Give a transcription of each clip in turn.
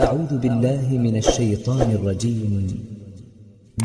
أعوذ بالله من الشيطان الرجيم.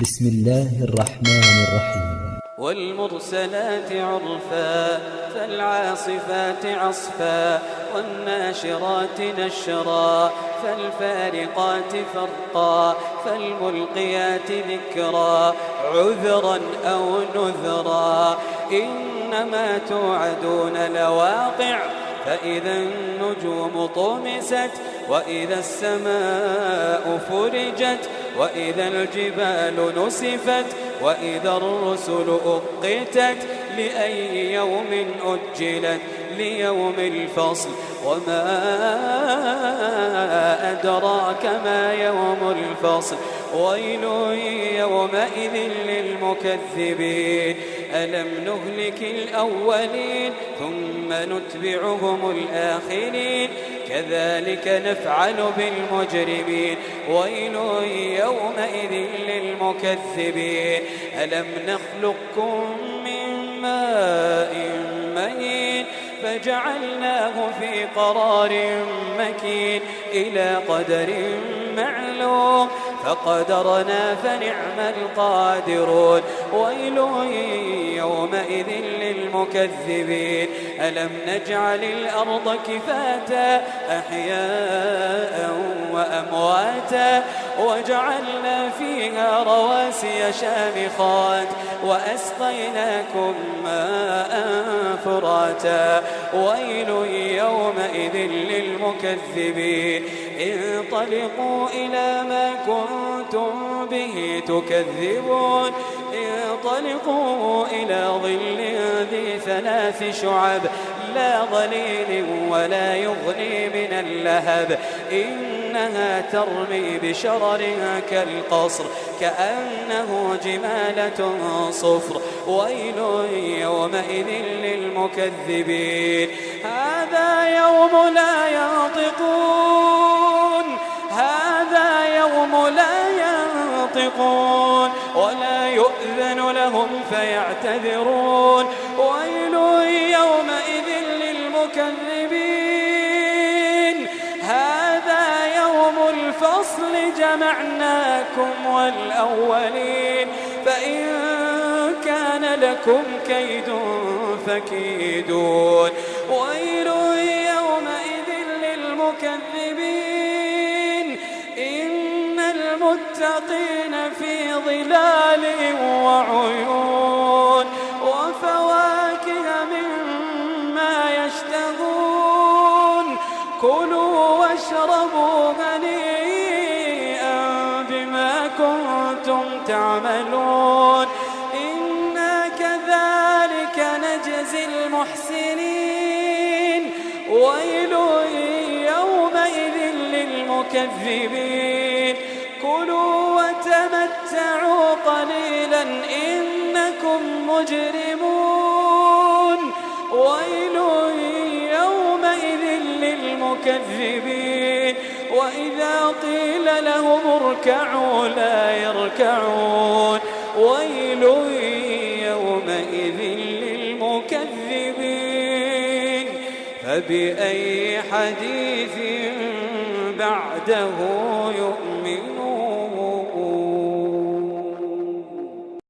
بسم الله الرحمن الرحيم. والمرسلات عرفا فالعاصفات عصفا والناشرات نشرا فالفارقات فرقا فالملقيات ذكرا عذرا أو نذرا إنما توعدون لواقع فإذا النجوم طمست وإذا السماء فرجت وإذا الجبال نسفت وإذا الرسل أقتت لأي يوم أجلت ليوم الفصل وما أدراك ما يوم الفصل ويل يومئذ للمكذبين ألم نهلك الأولين ثم نتبعهم الآخرين كذلك نفعل بالمجرمين ويل يومئذ للمكذبين ألم نخلقكم من ماء مهين فجعلناه في قرار مكين إلى قدر معلوم فقدرنا فنعم القادرون ويل يومئذ للمكذبين ألم نجعل الأرض كفاتا أحياء وأمواتا وجعلنا فيها رواسي شامخات وأسقيناكم ماء فراتا ويل يومئذ للمكذبين انطلقوا إلى ما كنتم به تكذبون انطلقوا إلى ظل ذي 3 شعب لا ظليل ولا يغني من اللهب إنها ترمي بشرر كالقصر كأنه جمالة صفر ويل يومئذ للمكذبين هذا يوم لا ينطقون هذا يوم لا ينطقون ولا يؤذن لهم فيعتذرون ويل يومئذ للمكذبين هذا يوم الفصل جمعناكم والأولين فإن كان لكم كيد فكيدون ويل يومئذ للمكذبين إن المتقين في ظلال وعيون وفواكه مما يشتهون كلوا واشربوا هنيئا بما كنتم تعملون إنا كذلك نجزي المحسنين ويل يومئذ للمكذبين كلوا وتمتعوا قليلا إنكم مجرمون ويل يومئذ للمكذبين وإذا قيل لهم اركعوا لا يركعون ويل يومئذ للمكذبين فبأي حديث بعده يؤمنون